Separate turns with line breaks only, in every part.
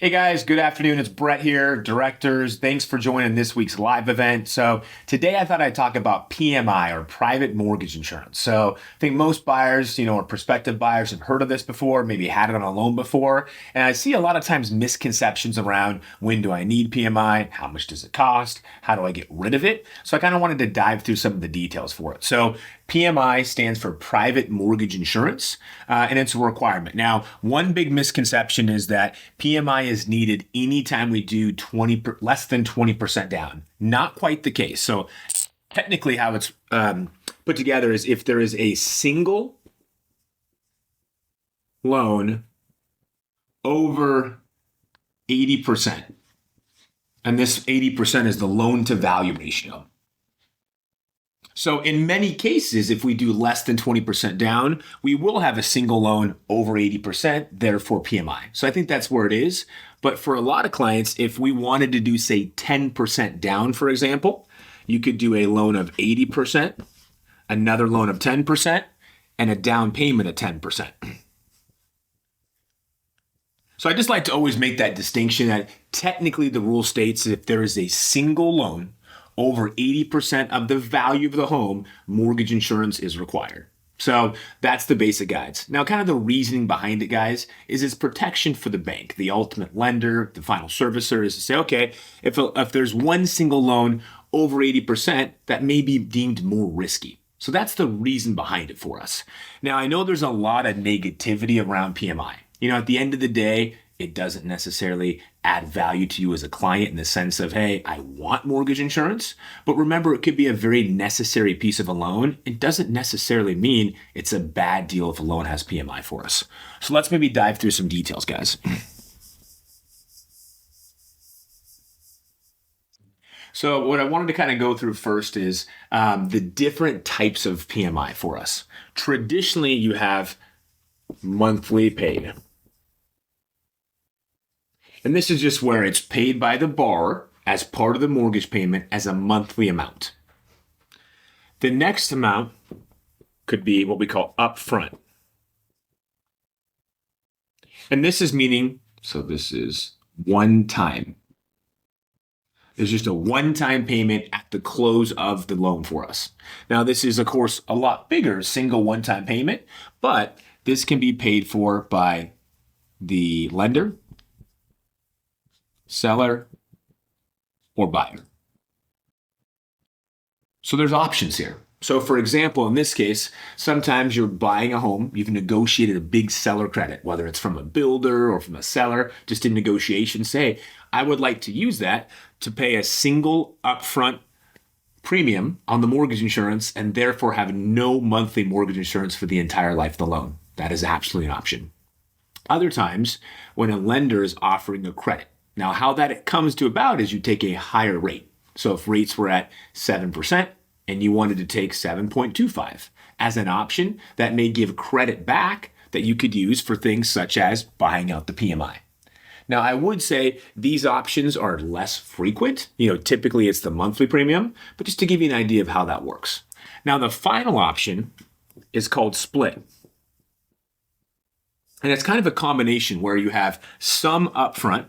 Hey guys, good afternoon. It's Brett here, directors. Thanks for joining this week's live event. So, today I thought I'd talk about PMI or private mortgage insurance. So, I think most buyers, or prospective buyers have heard of this before, maybe had it on a loan before. And I see a lot of times misconceptions around when do I need PMI? How much does it cost? How do I get rid of it? So, I kind of wanted to dive through some of the details for it. So, PMI stands for private mortgage insurance, and it's a requirement. Now, one big misconception is that PMI is needed anytime we do less than 20% down. Not quite the case. So technically how it's put together is if there is a single loan over 80%, and this 80% is the loan to value ratio. So in many cases, if we do less than 20% down, we will have a single loan over 80%, therefore PMI. So I think that's where it is. But for a lot of clients, if we wanted to do, say, 10% down, for example, you could do a loan of 80%, another loan of 10%, and a down payment of 10%. So I just like to always make that distinction that technically the rule states that if there is a single loan over 80% of the value of the home, mortgage insurance is required. So that's the basic guides. Now, kind of the reasoning behind it, guys, is it's protection for the bank, the ultimate lender, the final servicer, is to say, okay, if there's one single loan over 80%, that may be deemed more risky. So that's the reason behind it for us. Now, I know there's a lot of negativity around PMI. At the end of the day, it doesn't necessarily add value to you as a client in the sense of, hey, I want mortgage insurance. But remember, it could be a very necessary piece of a loan. It doesn't necessarily mean it's a bad deal if a loan has PMI for us. So let's maybe dive through some details, guys. So what I wanted to kind of go through first is the different types of PMI for us. Traditionally, you have monthly paid. And this is just where it's paid by the borrower as part of the mortgage payment as a monthly amount. The next amount could be what we call upfront. And this is meaning, so this is one time. There's just a one-time payment at the close of the loan for us. Now, this is, of course, a lot bigger single one-time payment, but this can be paid for by the lender, seller, or buyer. So there's options here. So for example, in this case, sometimes you're buying a home, you've negotiated a big seller credit, whether it's from a builder or from a seller, just in negotiation, say, I would like to use that to pay a single upfront premium on the mortgage insurance and therefore have no monthly mortgage insurance for the entire life of the loan. That is absolutely an option. Other times, when a lender is offering a credit. Now, how that comes to about is you take a higher rate. So if rates were at 7% and you wanted to take 7.25 as an option, that may give credit back that you could use for things such as buying out the PMI. Now, I would say these options are less frequent. Typically it's the monthly premium, but just to give you an idea of how that works. Now, the final option is called split. And it's kind of a combination where you have some upfront.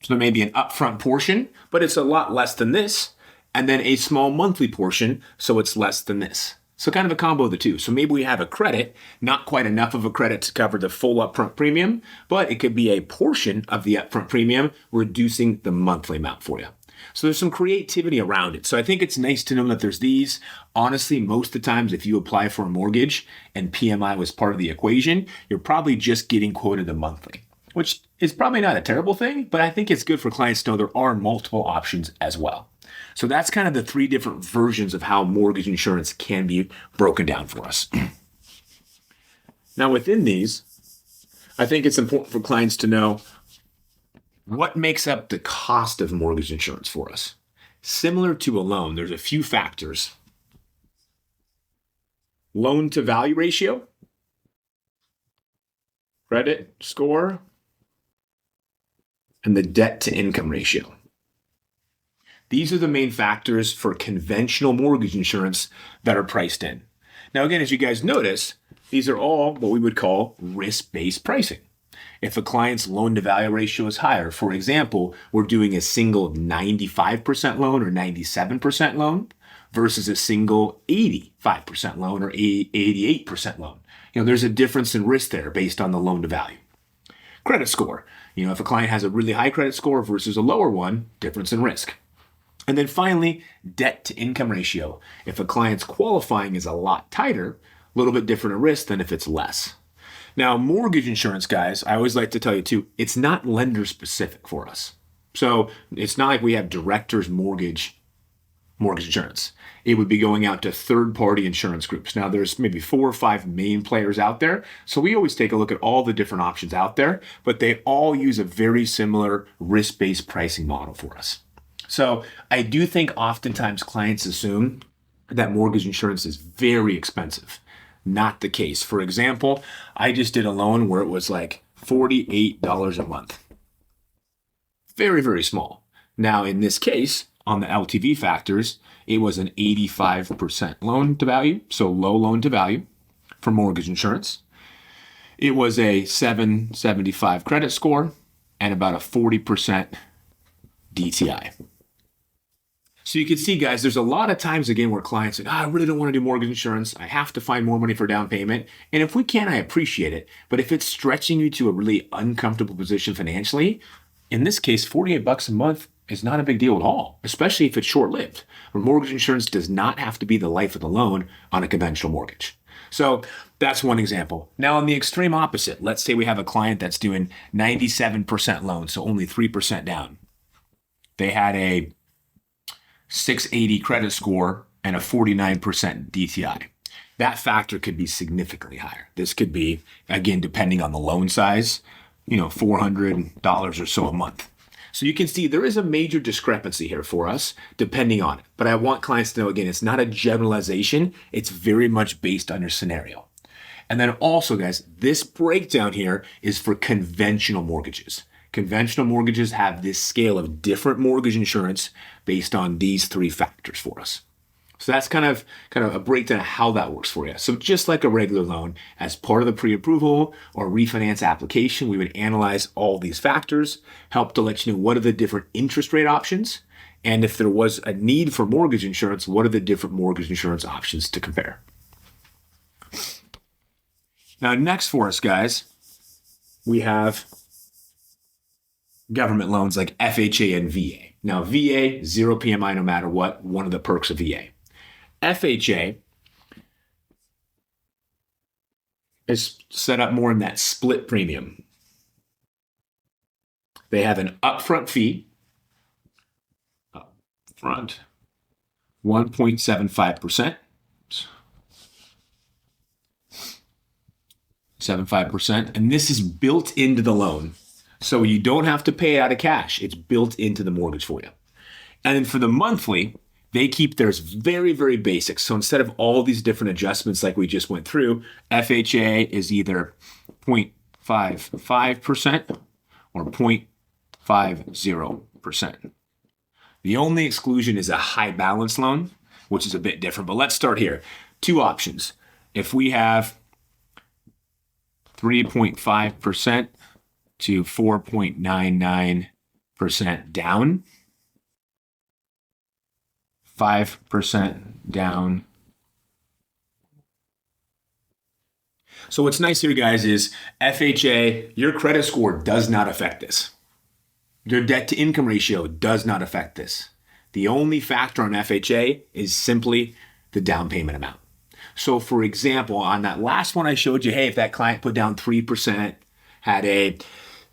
So there may be an upfront portion, but it's a lot less than this, and then a small monthly portion, so it's less than this. So kind of a combo of the two. So maybe we have a credit, not quite enough of a credit to cover the full upfront premium, but it could be a portion of the upfront premium, reducing the monthly amount for you. So there's some creativity around it. So I think it's nice to know that there's these. Honestly, most of the times if you apply for a mortgage and PMI was part of the equation, you're probably just getting quoted the monthly, which is probably not a terrible thing, but I think it's good for clients to know there are multiple options as well. So that's kind of the three different versions of how mortgage insurance can be broken down for us. Now, within these, I think it's important for clients to know what makes up the cost of mortgage insurance for us. Similar to a loan, there's a few factors. Loan to value ratio, credit score, and the debt to income ratio. These are the main factors for conventional mortgage insurance that are priced in. Now, again, as you guys notice, these are all what we would call risk-based pricing. If a client's loan to value ratio is higher, for example, we're doing a single 95% loan or 97% loan versus a single 85% loan or 88% loan. There's a difference in risk there based on the loan to value. Credit score. If a client has a really high credit score versus a lower one, difference in risk. And then finally, debt to income ratio. If a client's qualifying is a lot tighter, a little bit different in risk than if it's less. Now, mortgage insurance, guys, I always like to tell you too, it's not lender specific for us. So it's not like we have director's mortgage insurance. It would be going out to third-party insurance groups. Now, there's maybe 4 or 5 main players out there. So we always take a look at all the different options out there, but they all use a very similar risk-based pricing model for us. So I do think oftentimes clients assume that mortgage insurance is very expensive. Not the case. For example, I just did a loan where it was like $48 a month. Very, very small. Now, in this case, on the LTV factors, it was an 85% loan to value, so low loan to value for mortgage insurance. It was a 775 credit score and about a 40% DTI. So you can see, guys, there's a lot of times, again, where clients say, I really don't want to do mortgage insurance. I have to find more money for down payment. And if we can, I appreciate it. But if it's stretching you to a really uncomfortable position financially, in this case, $48 a month is not a big deal at all, especially if it's short-lived. Mortgage insurance does not have to be the life of the loan on a conventional mortgage. So that's one example. Now, on the extreme opposite, let's say we have a client that's doing 97% loan, so only 3% down. They had a 680 credit score and a 49% DTI. That factor could be significantly higher. This could be, again, depending on the loan size, $400 or so a month. So you can see there is a major discrepancy here for us, depending on it. But I want clients to know, again, it's not a generalization. It's very much based on your scenario. And then also, guys, this breakdown here is for conventional mortgages. Conventional mortgages have this scale of different mortgage insurance based on these 3 factors for us. So that's kind of a breakdown of how that works for you. So just like a regular loan, as part of the pre-approval or refinance application, we would analyze all these factors, help to let you know what are the different interest rate options, and if there was a need for mortgage insurance, what are the different mortgage insurance options to compare. Now, next for us, guys, we have government loans like FHA and VA. Now, VA, 0 PMI no matter what, one of the perks of VA. FHA is set up more in that split premium. They have an upfront fee, 1.75%. 75%, and this is built into the loan. So you don't have to pay it out of cash. It's built into the mortgage for you. And then for the monthly, they keep theirs very, very basic. So instead of all these different adjustments like we just went through, FHA is either 0.55% or 0.50%. The only exclusion is a high balance loan, which is a bit different. But let's start here. 2 options. If we have 3.5% to 4.99% down, 5% down. So what's nice here, guys, is FHA, your credit score does not affect this. Your debt to income ratio does not affect this. The only factor on FHA is simply the down payment amount. So for example, on that last one I showed you, hey, if that client put down 3%, had a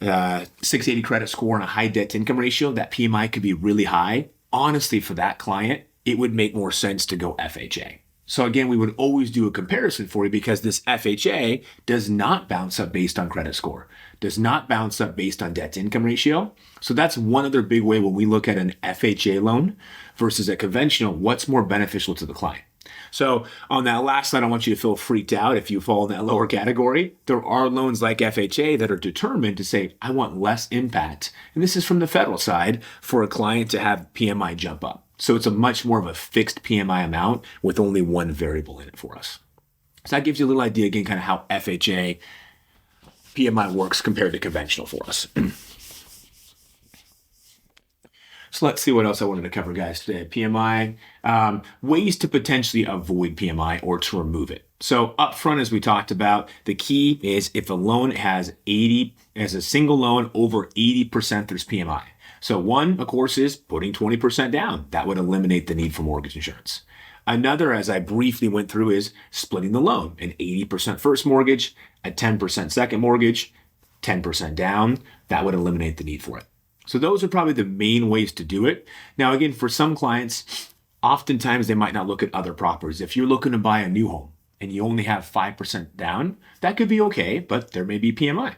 680 credit score and a high debt to income ratio, that PMI could be really high. Honestly, for that client, it would make more sense to go FHA. So again, we would always do a comparison for you because this FHA does not bounce up based on credit score, does not bounce up based on debt to income ratio. So that's one other big way when we look at an FHA loan versus a conventional, what's more beneficial to the client. So on that last slide, I want you to feel freaked out if you fall in that lower category. There are loans like FHA that are determined to say, I want less impact. And this is from the federal side for a client to have PMI jump up. So it's a much more of a fixed PMI amount with only one variable in it for us. So that gives you a little idea, again, kind of how FHA PMI works compared to conventional for us. So let's see what else I wanted to cover, guys, today. PMI, ways to potentially avoid PMI or to remove it. So upfront, as we talked about, the key is if a loan has as a single loan over 80%, there's PMI. So one, of course, is putting 20% down. That would eliminate the need for mortgage insurance. Another, as I briefly went through, is splitting the loan, an 80% first mortgage, a 10% second mortgage, 10% down. That would eliminate the need for it. So those are probably the main ways to do it. Now, again, for some clients, oftentimes they might not look at other properties. If you're looking to buy a new home and you only have 5% down, that could be okay, but there may be PMI.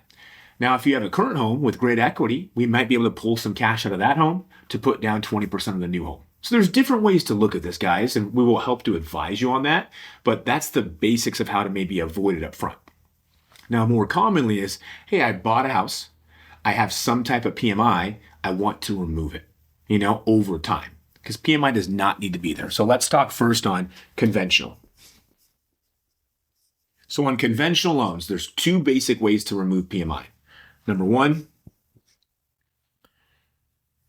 Now, if you have a current home with great equity, we might be able to pull some cash out of that home to put down 20% of the new home. So there's different ways to look at this, guys, and we will help to advise you on that. But that's the basics of how to maybe avoid it up front. Now, more commonly is, hey, I bought a house. I have some type of PMI, I want to remove it, over time, because PMI does not need to be there. So let's talk first on conventional. So on conventional loans, there's two basic ways to remove PMI. Number one,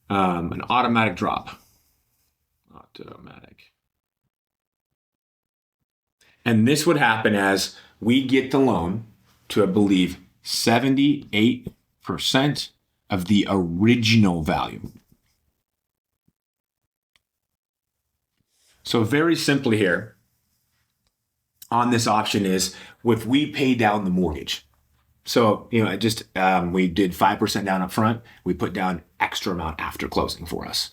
an automatic drop. Automatic. And this would happen as we get the loan to, I believe, 78% of the original value. So very simply here on this option is if we pay down the mortgage. So, we did 5% down up front, we put down extra amount after closing for us.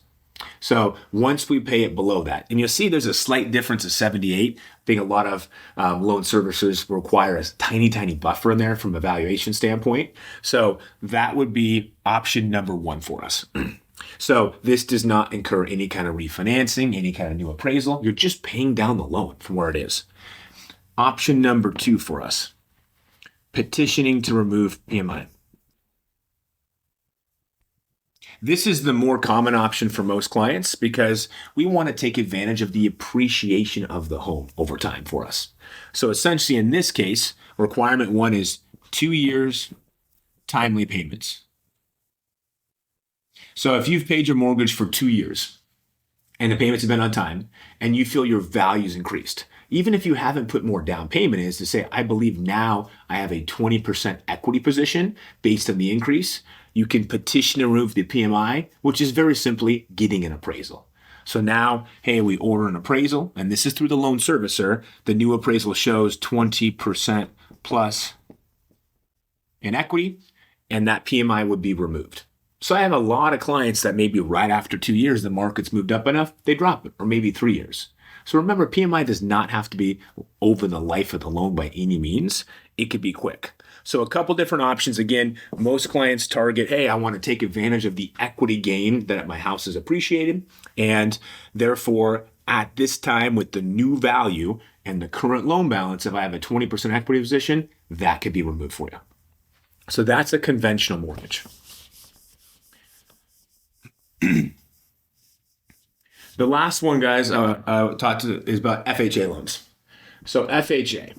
So once we pay it below that, and you'll see there's a slight difference of 78. I think a lot of loan servicers require a tiny, tiny buffer in there from a valuation standpoint. So that would be option number one for us. So this does not incur any kind of refinancing, any kind of new appraisal. You're just paying down the loan from where it is. Option number two for us, petitioning to remove PMI. This is the more common option for most clients because we want to take advantage of the appreciation of the home over time for us. So essentially in this case, requirement one is 2 years timely payments. So if you've paid your mortgage for 2 years and the payments have been on time and you feel your value's increased, even if you haven't put more down payment, is to say, I believe now I have a 20% equity position based on the increase, you can petition to remove the PMI, which is very simply getting an appraisal. So now, hey, we order an appraisal, and this is through the loan servicer. The new appraisal shows 20% plus in equity, and that PMI would be removed. So I have a lot of clients that maybe right after 2 years, the market's moved up enough, they drop it, or maybe 3 years. So remember, PMI does not have to be over the life of the loan by any means. It could be quick. So a couple different options. Again, most clients target, hey, I want to take advantage of the equity gain that my house is appreciated. And therefore, at this time with the new value and the current loan balance, if I have a 20% equity position, that could be removed for you. So that's a conventional mortgage. The last one, guys, I talked to is about FHA loans. So FHA.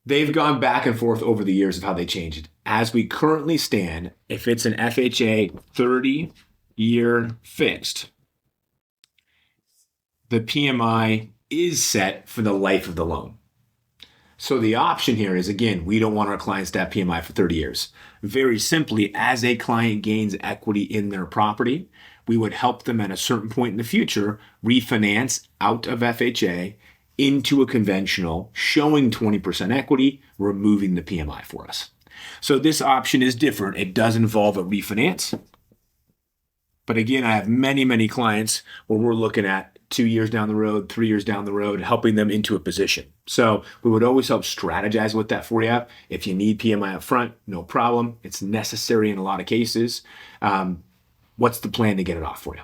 They've gone back and forth over the years of how they changed it. As we currently stand, if it's an FHA 30-year fixed, the PMI is set for the life of the loan. So the option here is, again, we don't want our clients to have PMI for 30 years. Very simply, as a client gains equity in their property, we would help them at a certain point in the future refinance out of FHA into a conventional, showing 20% equity, removing the PMI for us. So this option is different. It does involve a refinance. But again, I have many, many clients where we're looking at 2 years down the road, 3 years down the road, helping them into a position. So we would always help strategize with that for you. If you need PMI up front, no problem. It's necessary in a lot of cases. What's the plan to get it off for you?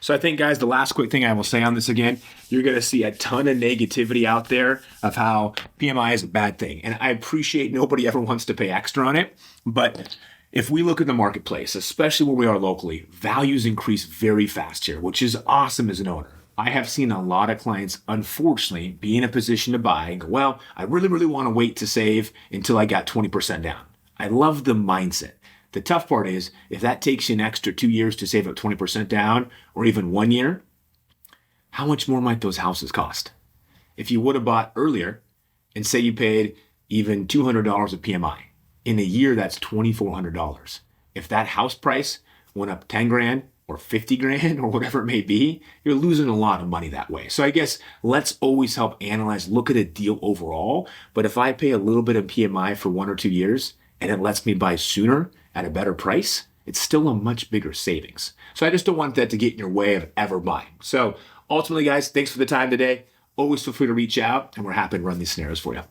So I think, guys, the last quick thing I will say on this again, you're going to see a ton of negativity out there of how PMI is a bad thing. And I appreciate nobody ever wants to pay extra on it. But if we look at the marketplace, especially where we are locally, values increase very fast here, which is awesome as an owner. I have seen a lot of clients, unfortunately, be in a position to buy and go, well, I really, really want to wait to save until I got 20% down. I love the mindset. The tough part is if that takes you an extra 2 years to save up 20% down, or even 1 year, how much more might those houses cost? If you would have bought earlier and say you paid even $200 of PMI, in a year that's $2,400. If that house price went up 10 grand or 50 grand or whatever it may be, you're losing a lot of money that way. So I guess let's always help analyze, look at a deal overall. But if I pay a little bit of PMI for 1 or 2 years and it lets me buy sooner at a better price, it's still a much bigger savings. So I just don't want that to get in your way of ever buying. So ultimately, guys, thanks for the time today. Always feel free to reach out and we're happy to run these scenarios for you.